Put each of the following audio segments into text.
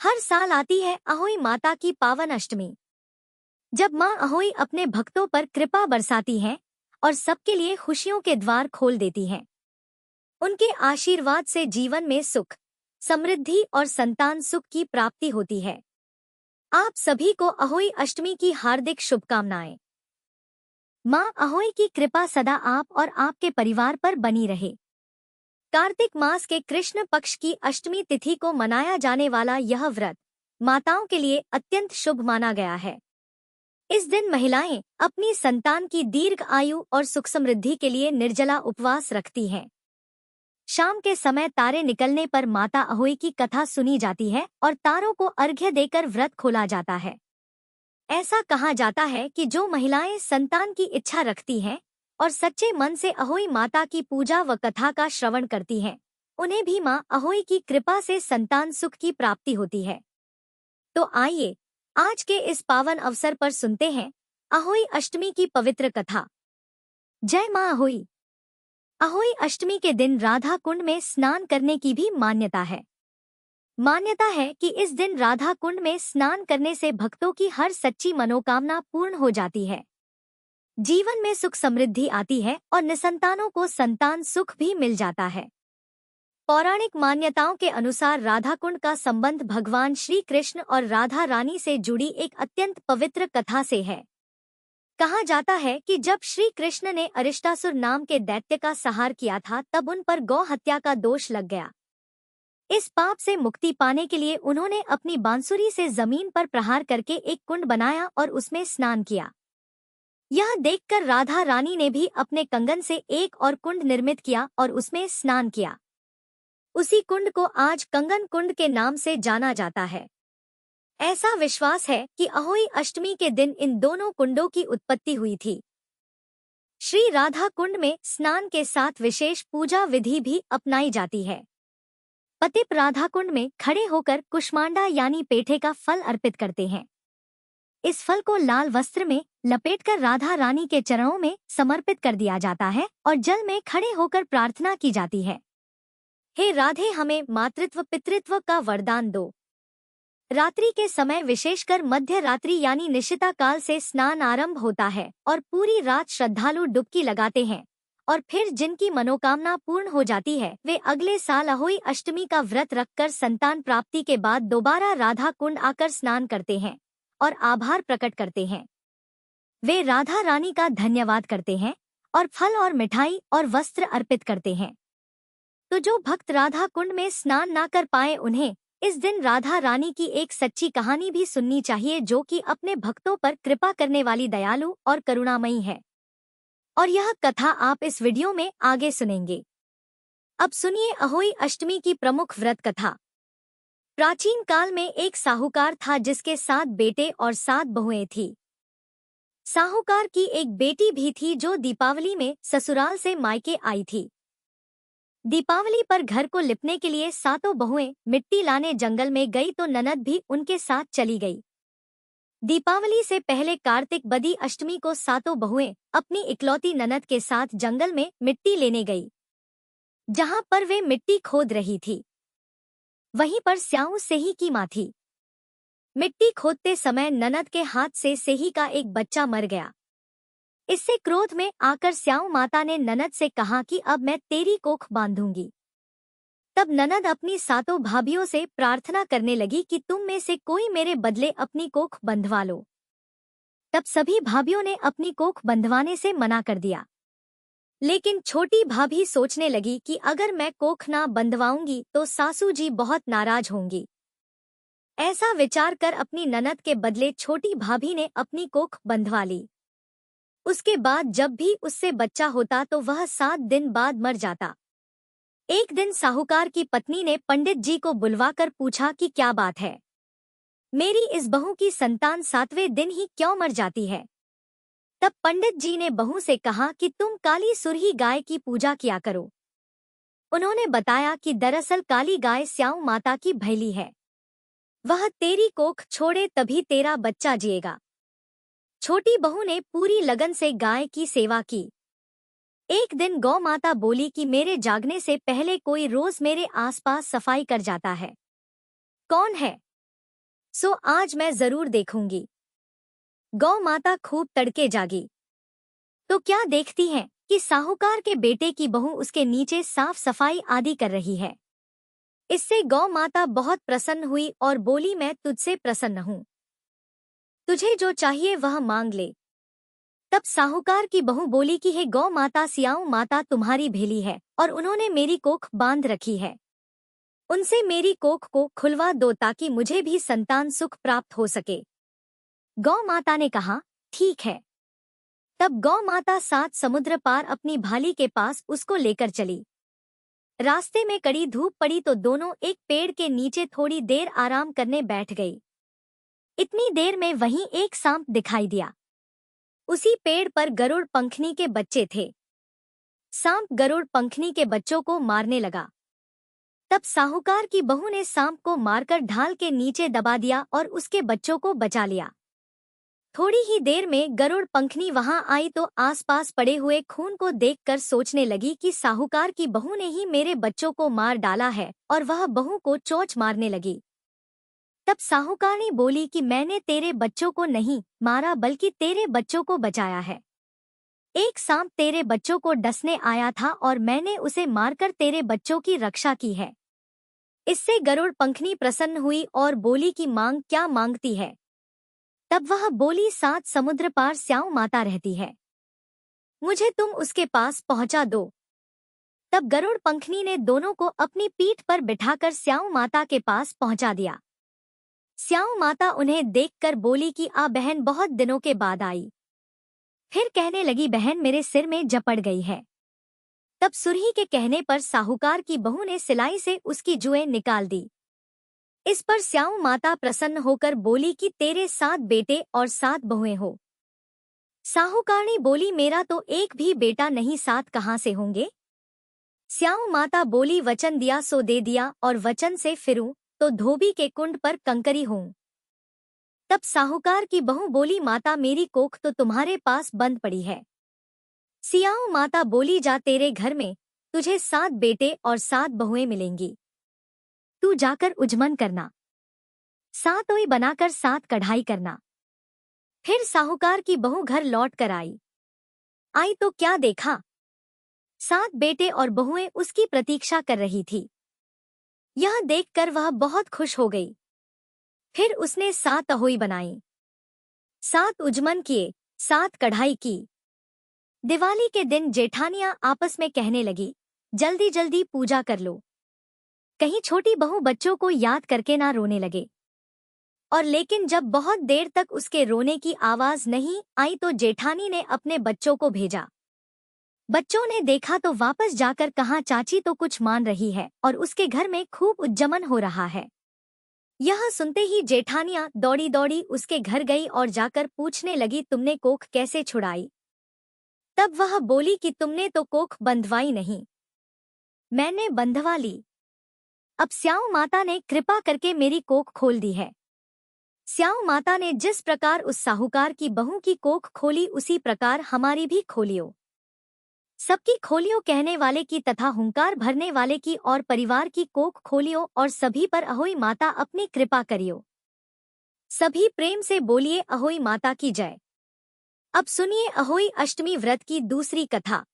हर साल आती है अहोई माता की पावन अष्टमी। जब माँ अहोई अपने भक्तों पर कृपा बरसाती हैं और सबके लिए खुशियों के द्वार खोल देती हैं। उनके आशीर्वाद से जीवन में सुख, समृद्धि और संतान सुख की प्राप्ति होती है। आप सभी को अहोई अष्टमी की हार्दिक शुभकामनाएं। माँ अहोई की कृपा सदा आप और आपके परिवार पर बनी रहे। कार्तिक मास के कृष्ण पक्ष की अष्टमी तिथि को मनाया जाने वाला यह व्रत माताओं के लिए अत्यंत शुभ माना गया है। इस दिन महिलाएं अपनी संतान की दीर्घ आयु और सुख समृद्धि के लिए निर्जला उपवास रखती हैं। शाम के समय तारे निकलने पर माता अहोई की कथा सुनी जाती है और तारों को अर्घ्य देकर व्रत खोला जाता है। ऐसा कहा जाता है कि जो महिलाएं संतान की इच्छा रखती हैं और सच्चे मन से अहोई माता की पूजा व कथा का श्रवण करती हैं, उन्हें भी मां अहोई की कृपा से संतान सुख की प्राप्ति होती है। तो आइए आज के इस पावन अवसर पर सुनते हैं अहोई अष्टमी की पवित्र कथा। जय मां अहोई। अहोई अष्टमी के दिन राधा कुंड में स्नान करने की भी मान्यता है। मान्यता है कि इस दिन राधा कुंड में स्नान करने से भक्तों की हर सच्ची मनोकामना पूर्ण हो जाती है। जीवन में सुख समृद्धि आती है और निसंतानों को संतान सुख भी मिल जाता है। पौराणिक मान्यताओं के अनुसार राधा कुंड का संबंध भगवान श्री कृष्ण और राधा रानी से जुड़ी एक अत्यंत पवित्र कथा से है। कहा जाता है कि जब श्री कृष्ण ने अरिष्टासुर नाम के दैत्य का संहार किया था, तब उन पर गौ हत्या का दोष लग गया। इस पाप से मुक्ति पाने के लिए उन्होंने अपनी बांसुरी से जमीन पर प्रहार करके एक कुंड बनाया और उसमें स्नान किया। यह देखकर राधा रानी ने भी अपने कंगन से एक और कुंड निर्मित किया और उसमें स्नान किया। उसी कुंड को आज कंगन कुंड के नाम से जाना जाता है। ऐसा विश्वास है कि अहोई अष्टमी के दिन इन दोनों कुंडों की उत्पत्ति हुई थी। श्री राधा कुंड में स्नान के साथ विशेष पूजा विधि भी अपनाई जाती है। पतित राधा कुंड में खड़े होकर कुष्मांडा यानी पेठे का फल अर्पित करते हैं। इस फल को लाल वस्त्र में लपेटकर राधा रानी के चरणों में समर्पित कर दिया जाता है और जल में खड़े होकर प्रार्थना की जाती है, हे राधे, हमें मातृत्व पितृत्व का वरदान दो। रात्रि के समय विशेषकर मध्य रात्रि यानी निशिता काल से स्नान आरंभ होता है और पूरी रात श्रद्धालु डुबकी लगाते हैं और फिर जिनकी मनोकामना पूर्ण हो जाती है, वे अगले साल अहोई अष्टमी का व्रत रखकर संतान प्राप्ति के बाद दोबारा राधा कुंड आकर स्नान करते हैं और आभार प्रकट करते हैं। वे राधा रानी का धन्यवाद करते हैं और फल और मिठाई और वस्त्र अर्पित करते हैं। तो जो भक्त राधा कुंड में स्नान ना कर पाए, उन्हें इस दिन राधा रानी की एक सच्ची कहानी भी सुननी चाहिए, जो कि अपने भक्तों पर कृपा करने वाली दयालु और करुणामयी है। और यह कथा आप इस वीडियो में आगे सुनेंगे। अब सुनिए अहोई अष्टमी की प्रमुख व्रत कथा। प्राचीन काल में एक साहूकार था जिसके 7 बेटे और 7 बहुएं थी। साहूकार की एक बेटी भी थी जो दीपावली में ससुराल से मायके आई थी। दीपावली पर घर को लिपने के लिए 7 बहुएं मिट्टी लाने जंगल में गई तो ननद भी उनके साथ चली गई। दीपावली से पहले कार्तिक बदी अष्टमी को 7 बहुएं अपनी इकलौती ननद के साथ जंगल में मिट्टी लेने गई। जहां पर वे मिट्टी खोद रही थी, वहीं पर स्याऊ सेही की मां थी। मिट्टी खोदते समय ननद के हाथ से सेही का एक बच्चा मर गया। इससे क्रोध में आकर स्याऊ माता ने ननद से कहा कि अब मैं तेरी कोख बांधूंगी। तब ननद अपनी 7 भाभियों से प्रार्थना करने लगी कि तुम में से कोई मेरे बदले अपनी कोख बंधवा लो। तब सभी भाभियों ने अपनी कोख बंधवाने से मना कर दिया, लेकिन छोटी भाभी सोचने लगी कि अगर मैं कोख ना बंधवाऊंगी तो सासू जी बहुत नाराज होंगी। ऐसा विचार कर अपनी ननद के बदले छोटी भाभी ने अपनी कोख बंधवा ली। उसके बाद जब भी उससे बच्चा होता तो वह 7 दिन बाद मर जाता। एक दिन साहूकार की पत्नी ने पंडित जी को बुलवाकर पूछा कि क्या बात है, मेरी इस बहू की संतान 7वें दिन ही क्यों मर जाती है। तब पंडित जी ने बहू से कहा कि तुम काली सुरही गाय की पूजा किया करो। उन्होंने बताया कि दरअसल काली गाय स्याऊ माता की भैली है, वह तेरी कोख छोड़े तभी तेरा बच्चा जिएगा। छोटी बहू ने पूरी लगन से गाय की सेवा की। एक दिन गौ माता बोली कि मेरे जागने से पहले कोई रोज मेरे आसपास सफाई कर जाता है, कौन है? सो आज मैं जरूर देखूंगी। गौ माता खूब तड़के जागी तो क्या देखती है कि साहूकार के बेटे की बहू उसके नीचे साफ सफाई आदि कर रही है। इससे गौ माता बहुत प्रसन्न हुई और बोली, मैं तुझसे प्रसन्न हूँ, तुझे जो चाहिए वह मांग ले। तब साहूकार की बहू बोली कि हे गौ माता, सियाऊ माता तुम्हारी भेली है और उन्होंने मेरी कोख बांध रखी है, उनसे मेरी कोख को खुलवा दो ताकि मुझे भी संतान सुख प्राप्त हो सके। गौ माता ने कहा, ठीक है। तब गौ माता 7 समुद्र पार अपनी भाली के पास उसको लेकर चली। रास्ते में कड़ी धूप पड़ी तो दोनों एक पेड़ के नीचे थोड़ी देर आराम करने बैठ गई। इतनी देर में वहीं एक सांप दिखाई दिया। उसी पेड़ पर गरुड़ पंखनी के बच्चे थे। सांप गरुड़ पंखनी के बच्चों को मारने लगा। तब साहूकार की बहू ने सांप को मारकर ढाल के नीचे दबा दिया और उसके बच्चों को बचा लिया। थोड़ी ही देर में गरुड़ पंखनी वहां आई तो आसपास पड़े हुए खून को देखकर सोचने लगी कि साहूकार की बहू ने ही मेरे बच्चों को मार डाला है, और वह बहू को चोंच मारने लगी। तब साहूकारनी बोली कि मैंने तेरे बच्चों को नहीं मारा बल्कि तेरे बच्चों को बचाया है। एक सांप तेरे बच्चों को डसने आया था और मैंने उसे मारकर तेरे बच्चों की रक्षा की है। इससे गरुड़ पंखनी प्रसन्न हुई और बोली कि मांग, क्या मांगती है। तब वह बोली, 7 समुद्र पार स्याऊ माता रहती है, मुझे तुम उसके पास पहुंचा दो। तब गरुड़ पंखनी ने दोनों को अपनी पीठ पर बिठाकर स्याऊ माता के पास पहुंचा दिया। स्याऊ माता उन्हें देखकर बोली कि आ बहन, बहुत दिनों के बाद आई। फिर कहने लगी, बहन मेरे सिर में जपड़ गई है। तब सुरही के कहने पर साहूकार की बहू ने सिलाई से उसकी जुएं निकाल दी। इस पर स्याऊ माता प्रसन्न होकर बोली कि तेरे 7 बेटे और 7 बहुएं हो। साहूकारनी बोली, मेरा तो एक भी बेटा नहीं, 7 कहाँ से होंगे। स्याऊ माता बोली, वचन दिया सो दे दिया, और वचन से फिरूं तो धोबी के कुंड पर कंकरी हूं। तब साहूकार की बहू बोली, माता मेरी कोख तो तुम्हारे पास बंद पड़ी है। सियाऊ माता बोली, जा तेरे घर में तुझे 7 बेटे और 7 बहुएं मिलेंगी, तू जाकर उजमन करना, 7 ओई बनाकर 7 कढ़ाई करना। फिर साहूकार की बहू घर लौट कर आई तो क्या देखा, 7 बेटे और बहुएं उसकी प्रतीक्षा कर रही थी। यह देखकर वह बहुत खुश हो गई। फिर उसने 7 अहोई बनाई, 7 उजमन किए, 7 कढ़ाई की। दिवाली के दिन जेठानियां आपस में कहने लगी, जल्दी जल्दी पूजा कर लो, कहीं छोटी बहू बच्चों को याद करके ना रोने लगे। और लेकिन जब बहुत देर तक उसके रोने की आवाज नहीं आई तो जेठानी ने अपने बच्चों को भेजा। बच्चों ने देखा तो वापस जाकर कहा, चाची तो कुछ मान रही है और उसके घर में खूब उज्जमन हो रहा है। यह सुनते ही जेठानियां दौड़ी दौड़ी उसके घर गई और जाकर पूछने लगी, तुमने कोख कैसे छुड़ाई। तब वह बोली कि तुमने तो कोख बंधवाई नहीं, मैंने बंधवा ली। अब स्याऊ माता ने कृपा करके मेरी कोख खोल दी है। स्याऊ माता ने जिस प्रकार उस साहूकार की बहू की कोख खोली उसी प्रकार हमारी भी खोलियो। सबकी खोलियो कहने वाले की तथा हुंकार भरने वाले की और परिवार की कोख खोलियो और सभी पर अहोई माता अपनी कृपा करियो। सभी प्रेम से बोलिए, अहोई माता की जय। अब सुनिए अहोई अष्टमी व्रत की दूसरी कथा।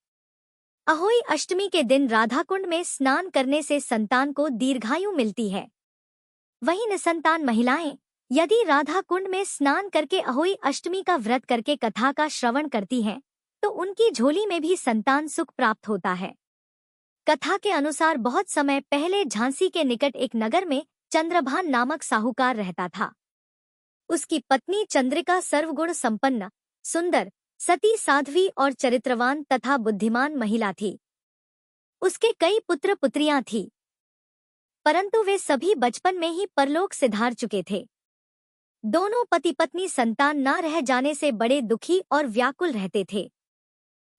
अहोई अष्टमी के दिन राधाकुंड में स्नान करने से संतान को दीर्घायु मिलती है। वहीं निसंतान महिलाएं यदि राधा कुंड में स्नान करके अहोई अष्टमी का व्रत करके कथा का श्रवण करती हैं, तो उनकी झोली में भी संतान सुख प्राप्त होता है। कथा के अनुसार बहुत समय पहले झांसी के निकट एक नगर में चंद्रभान नामक साहूकार रहता था। उसकी पत्नी चंद्रिका सर्वगुण संपन्न, सुंदर, सती, साध्वी और चरित्रवान तथा बुद्धिमान महिला थी। उसके कई पुत्र पुत्रियां थीं, परंतु वे सभी बचपन में ही परलोक सिधार चुके थे। दोनों पति पत्नी संतान न रह जाने से बड़े दुखी और व्याकुल रहते थे।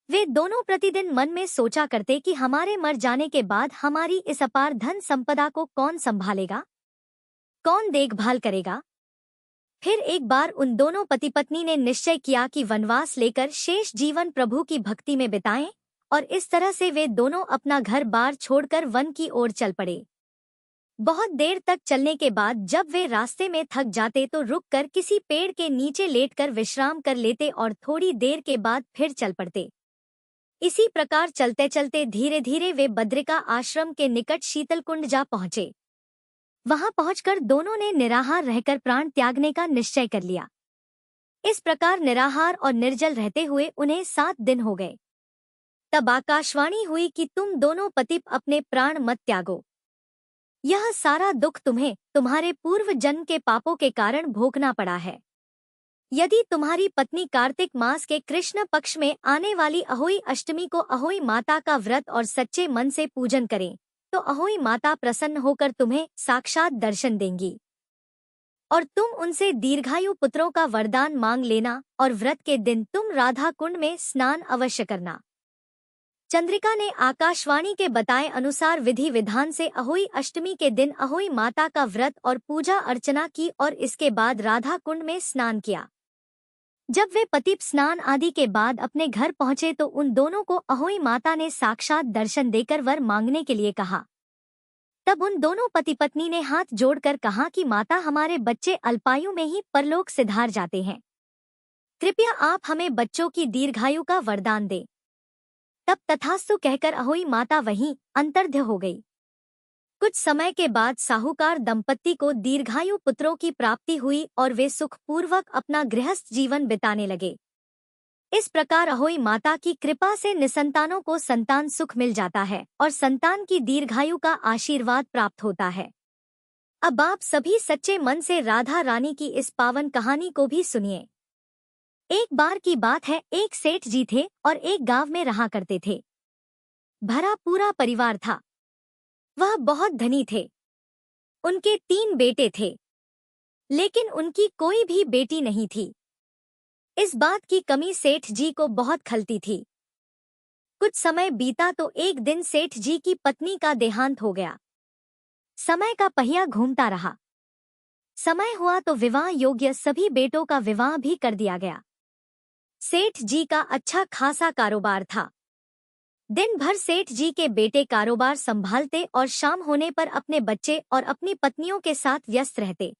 वे दोनों प्रतिदिन मन में सोचा करते कि हमारे मर जाने के बाद हमारी इस अपार धन संपदा को कौन संभालेगा, कौन देखभाल करेगा। फिर एक बार उन दोनों पति पत्नी ने निश्चय किया कि वनवास लेकर शेष जीवन प्रभु की भक्ति में बिताएं, और इस तरह से वे दोनों अपना घर बार छोड़कर वन की ओर चल पड़े। बहुत देर तक चलने के बाद जब वे रास्ते में थक जाते तो रुककर किसी पेड़ के नीचे लेटकर विश्राम कर लेते और थोड़ी देर के बाद फिर चल पड़ते। इसी प्रकार चलते चलते धीरे धीरे वे बद्रिका आश्रम के निकट शीतलकुंड जा पहुंचे। वहां पहुंचकर दोनों ने निराहार रहकर प्राण त्यागने का निश्चय कर लिया। इस प्रकार निराहार और निर्जल रहते हुए उन्हें 7 दिन हो गए। तब आकाशवाणी हुई कि तुम दोनों पति अपने प्राण मत त्यागो। यह सारा दुख तुम्हें तुम्हारे पूर्व जन्म के पापों के कारण भोगना पड़ा है। यदि तुम्हारी पत्नी कार्तिक मास के कृष्ण पक्ष में आने वाली अहोई अष्टमी को अहोई माता का व्रत और सच्चे मन से पूजन करें तो अहोई माता प्रसन्न होकर तुम्हें साक्षात दर्शन देंगी और तुम उनसे दीर्घायु पुत्रों का वरदान मांग लेना और व्रत के दिन तुम राधा कुंड में स्नान अवश्य करना। चंद्रिका ने आकाशवाणी के बताए अनुसार विधि विधान से अहोई अष्टमी के दिन अहोई माता का व्रत और पूजा अर्चना की और इसके बाद राधा कुंड में स्नान किया। जब वे पति स्नान आदि के बाद अपने घर पहुंचे तो उन दोनों को अहोई माता ने साक्षात दर्शन देकर वर मांगने के लिए कहा। तब उन दोनों पति पत्नी ने हाथ जोड़कर कहा कि माता, हमारे बच्चे अल्पायु में ही परलोक सिधार जाते हैं, कृपया आप हमें बच्चों की दीर्घायु का वरदान दें। तब तथास्तु कहकर अहोई माता वहीं अंतर्ध्य हो गई। कुछ समय के बाद साहूकार दंपत्ति को दीर्घायु पुत्रों की प्राप्ति हुई और वे सुखपूर्वक अपना गृहस्थ जीवन बिताने लगे। इस प्रकार अहोई माता की कृपा से निसंतानों को संतान सुख मिल जाता है और संतान की दीर्घायु का आशीर्वाद प्राप्त होता है। अब आप सभी सच्चे मन से राधा रानी की इस पावन कहानी को भी सुनिए। एक बार की बात है, एक सेठ जी थे और एक गांव में रहा करते थे। भरा पूरा परिवार था। वह बहुत धनी थे। उनके 3 बेटे थे, लेकिन उनकी कोई भी बेटी नहीं थी। इस बात की कमी सेठ जी को बहुत खलती थी। कुछ समय बीता तो एक दिन सेठ जी की पत्नी का देहांत हो गया। समय का पहिया घूमता रहा। समय हुआ तो विवाह योग्य सभी बेटों का विवाह भी कर दिया गया। सेठ जी का अच्छा खासा कारोबार था। दिन भर सेठ जी के बेटे कारोबार संभालते और शाम होने पर अपने बच्चे और अपनी पत्नियों के साथ व्यस्त रहते।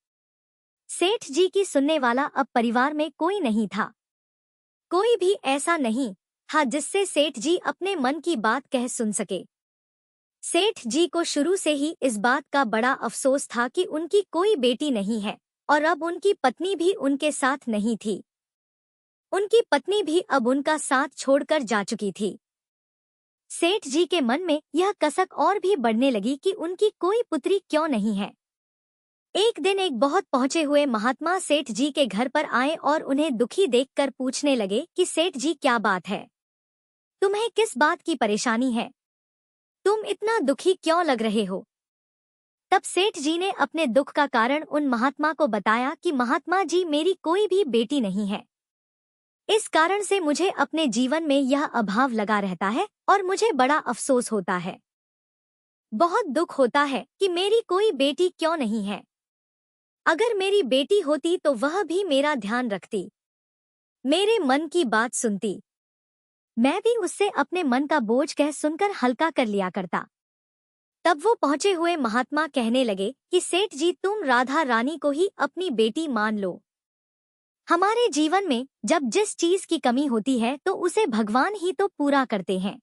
सेठ जी की सुनने वाला अब परिवार में कोई नहीं था। कोई भी ऐसा नहीं था जिससे सेठ जी अपने मन की बात कह सुन सके। सेठ जी को शुरू से ही इस बात का बड़ा अफसोस था कि उनकी कोई बेटी नहीं है और अब उनकी पत्नी भी उनके साथ नहीं थी। उनकी पत्नी भी अब उनका साथ छोड़कर जा चुकी थी। सेठ जी के मन में यह कसक और भी बढ़ने लगी कि उनकी कोई पुत्री क्यों नहीं है। एक दिन एक बहुत पहुंचे हुए महात्मा सेठ जी के घर पर आए और उन्हें दुखी देखकर पूछने लगे कि सेठ जी, क्या बात है? तुम्हें किस बात की परेशानी है? तुम इतना दुखी क्यों लग रहे हो? तब सेठ जी ने अपने दुख का कारण उन महात्मा को बताया कि महात्मा जी, मेरी कोई भी बेटी नहीं है। इस कारण से मुझे अपने जीवन में यह अभाव लगा रहता है और मुझे बड़ा अफसोस होता है। बहुत दुख होता है कि मेरी कोई बेटी क्यों नहीं है। अगर मेरी बेटी होती तो वह भी मेरा ध्यान रखती, मेरे मन की बात सुनती। मैं भी उससे अपने मन का बोझ कह सुनकर हल्का कर लिया करता। तब वो पहुंचे हुए महात्मा कहने लगे कि सेठ जी, तुम राधा रानी को ही अपनी बेटी मान लो। हमारे जीवन में जब जिस चीज की कमी होती है तो उसे भगवान ही तो पूरा करते हैं।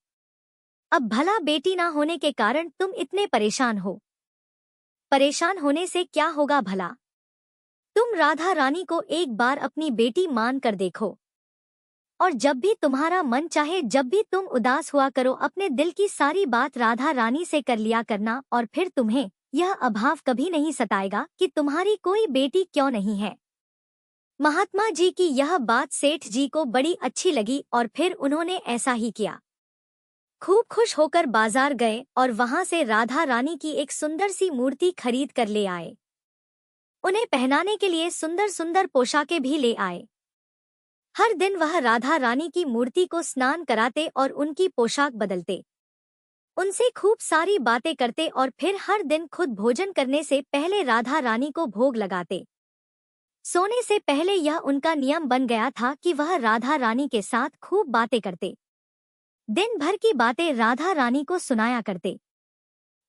अब भला बेटी ना होने के कारण तुम इतने परेशान हो। परेशान होने से क्या होगा भला? तुम राधा रानी को एक बार अपनी बेटी मान कर देखो और जब भी तुम्हारा मन चाहे, जब भी तुम उदास हुआ करो, अपने दिल की सारी बात राधा रानी से कर लिया करना और फिर तुम्हें यह अभाव कभी नहीं सताएगा कि तुम्हारी कोई बेटी क्यों नहीं है। महात्मा जी की यह बात सेठ जी को बड़ी अच्छी लगी और फिर उन्होंने ऐसा ही किया। खूब खुश होकर बाजार गए और वहां से राधा रानी की एक सुंदर सी मूर्ति खरीद कर ले आए। उन्हें पहनाने के लिए सुंदर सुंदर पोशाकें भी ले आए। हर दिन वह राधा रानी की मूर्ति को स्नान कराते और उनकी पोशाक बदलते, उनसे खूब सारी बातें करते और फिर हर दिन खुद भोजन करने से पहले राधा रानी को भोग लगाते। सोने से पहले यह उनका नियम बन गया था कि वह राधा रानी के साथ खूब बातें करते, दिन भर की बातें राधा रानी को सुनाया करते।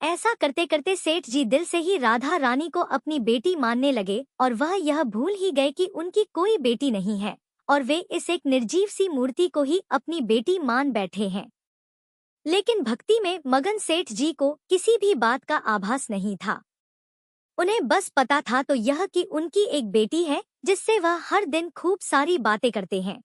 ऐसा करते करते सेठ जी दिल से ही राधा रानी को अपनी बेटी मानने लगे और वह यह भूल ही गए कि उनकी कोई बेटी नहीं है और वे इस एक निर्जीव सी मूर्ति को ही अपनी बेटी मान बैठे हैं। लेकिन भक्ति में मगन सेठ जी को किसी भी बात का आभास नहीं था। उन्हें बस पता था तो यह कि उनकी एक बेटी है जिससे वह हर दिन खूब सारी बातें करते हैं।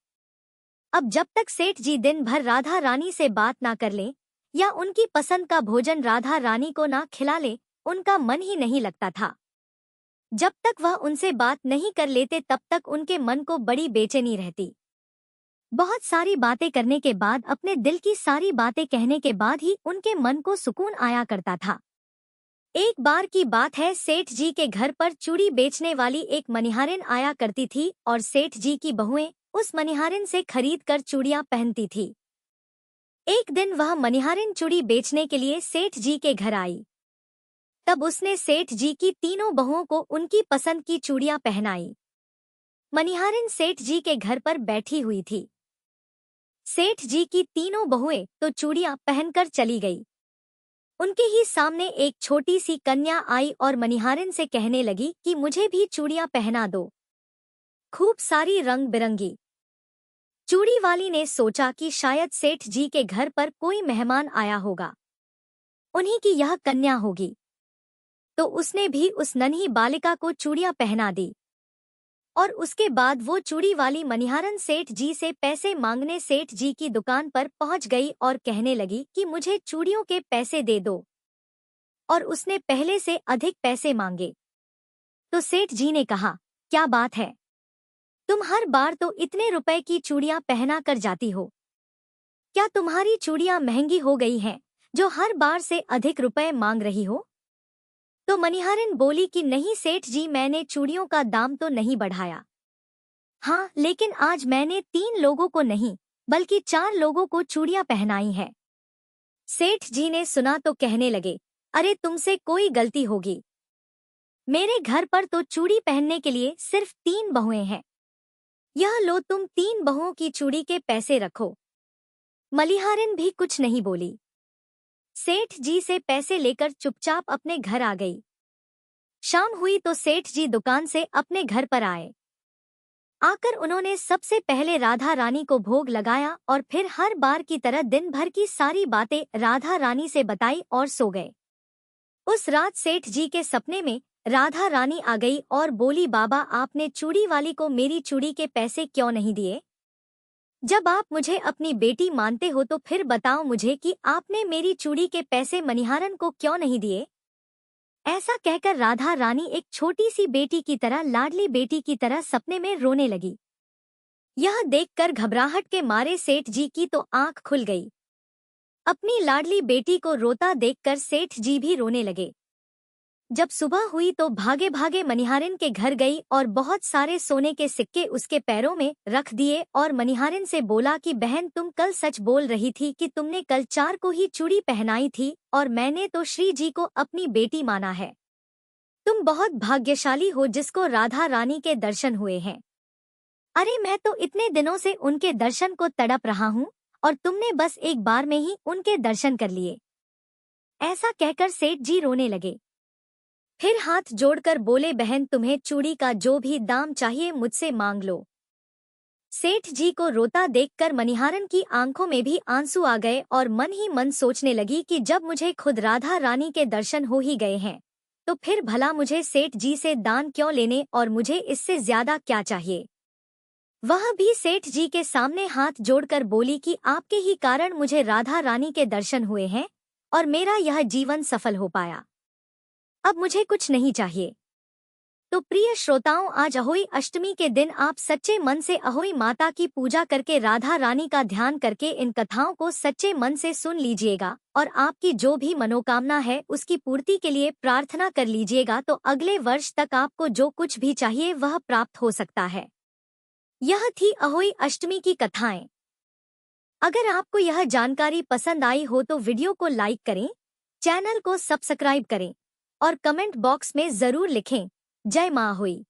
अब जब तक सेठ जी दिन भर राधा रानी से बात ना कर लें या उनकी पसंद का भोजन राधा रानी को ना खिला ले, उनका मन ही नहीं लगता था। जब तक वह उनसे बात नहीं कर लेते तब तक उनके मन को बड़ी बेचैनी रहती। बहुत सारी बातें करने के बाद, अपने दिल की सारी बातें कहने के बाद ही उनके मन को सुकून आया करता था। एक बार की बात है, सेठ जी के घर पर चूड़ी बेचने वाली एक मनिहारिन आया करती थी और सेठ जी की बहुएं उस मनिहारिन से खरीद कर चूड़ियां पहनती थी। एक दिन वह मनिहारिन चूड़ी बेचने के लिए सेठ जी के घर आई। तब उसने सेठ जी की तीनों बहुओं को उनकी पसंद की चूड़ियां पहनाई। मनिहारिन सेठ जी के घर पर बैठी हुई थी। सेठ जी की तीनों बहुएं तो चूड़ियां पहनकर चली गई। उनके ही सामने एक छोटी सी कन्या आई और मनिहारिन से कहने लगी कि मुझे भी चूड़ियां पहना दो, खूब सारी रंग बिरंगी। चूड़ी वाली ने सोचा कि शायद सेठ जी के घर पर कोई मेहमान आया होगा, उन्हीं की यह कन्या होगी, तो उसने भी उस नन्ही बालिका को चूड़ियां पहना दी। और उसके बाद वो चूड़ी वाली मनिहारन सेठ जी से पैसे मांगने सेठ जी की दुकान पर पहुंच गई और कहने लगी कि मुझे चूड़ियों के पैसे दे दो, और उसने पहले से अधिक पैसे मांगे। तो सेठ जी ने कहा, क्या बात है, तुम हर बार तो इतने रुपए की चूड़ियां पहना कर जाती हो, क्या तुम्हारी चूड़ियां महंगी हो गई हैं जो हर बार से अधिक रुपए मांग रही हो? तो मनिहारिन बोली कि नहीं सेठ जी, मैंने चूड़ियों का दाम तो नहीं बढ़ाया। हाँ, लेकिन आज मैंने 3 लोगों को नहीं बल्कि 4 लोगों को चूड़ियां पहनाई हैं। सेठ जी ने सुना तो कहने लगे, अरे तुमसे कोई गलती होगी, मेरे घर पर तो चूड़ी पहनने के लिए सिर्फ 3 बहुएं हैं, यह लो तुम 3 बहुओं की चूड़ी के पैसे रखो। मलिहारिन भी कुछ नहीं बोली, सेठ जी से पैसे लेकर चुपचाप अपने घर आ गई। शाम हुई तो सेठ जी दुकान से अपने घर पर आए। आकर उन्होंने सबसे पहले राधा रानी को भोग लगाया और फिर हर बार की तरह दिन भर की सारी बातें राधा रानी से बताई और सो गए। उस रात सेठ जी के सपने में राधा रानी आ गई और बोली, बाबा आपने चूड़ी वाली को मेरी चूड़ी के पैसे क्यों नहीं दिए? जब आप मुझे अपनी बेटी मानते हो तो फिर बताओ मुझे कि आपने मेरी चूड़ी के पैसे मनिहारन को क्यों नहीं दिए? ऐसा कहकर राधा रानी एक छोटी सी बेटी की तरह, लाडली बेटी की तरह सपने में रोने लगी। यह देखकर घबराहट के मारे सेठ जी की तो आंख खुल गई। अपनी लाडली बेटी को रोता देखकर सेठ जी भी रोने लगे। जब सुबह हुई तो भागे भागे मनिहारिन के घर गई और बहुत सारे सोने के सिक्के उसके पैरों में रख दिए और मनिहारिन से बोला कि बहन, तुम कल सच बोल रही थी कि तुमने कल 4 को ही चूड़ी पहनाई थी और मैंने तो श्री जी को अपनी बेटी माना है। तुम बहुत भाग्यशाली हो जिसको राधा रानी के दर्शन हुए हैं। अरे मैं तो इतने दिनों से उनके दर्शन को तड़प रहा हूँ और तुमने बस एक बार में ही उनके दर्शन कर लिए। ऐसा कहकर सेठ जी रोने लगे। फिर हाथ जोड़कर बोले, बहन तुम्हें चूड़ी का जो भी दाम चाहिए मुझसे मांग लो। सेठ जी को रोता देखकर मनिहारन की आंखों में भी आंसू आ गए और मन ही मन सोचने लगी कि जब मुझे खुद राधा रानी के दर्शन हो ही गए हैं तो फिर भला मुझे सेठ जी से दान क्यों लेने, और मुझे इससे ज्यादा क्या चाहिए। वह भी सेठ जी के सामने हाथ जोड़कर बोली कि आपके ही कारण मुझे राधा रानी के दर्शन हुए हैं और मेरा यह जीवन सफल हो पाया, अब मुझे कुछ नहीं चाहिए। तो प्रिय श्रोताओं, आज अहोई अष्टमी के दिन आप सच्चे मन से अहोई माता की पूजा करके, राधा रानी का ध्यान करके इन कथाओं को सच्चे मन से सुन लीजिएगा और आपकी जो भी मनोकामना है उसकी पूर्ति के लिए प्रार्थना कर लीजिएगा, तो अगले वर्ष तक आपको जो कुछ भी चाहिए वह प्राप्त हो सकता है। यह थी अहोई अष्टमी की कथाएं। अगर आपको यह जानकारी पसंद आई हो तो वीडियो को लाइक करें, चैनल को सब्सक्राइब करें और कमेंट बॉक्स में जरूर लिखें, जय मां अहोई।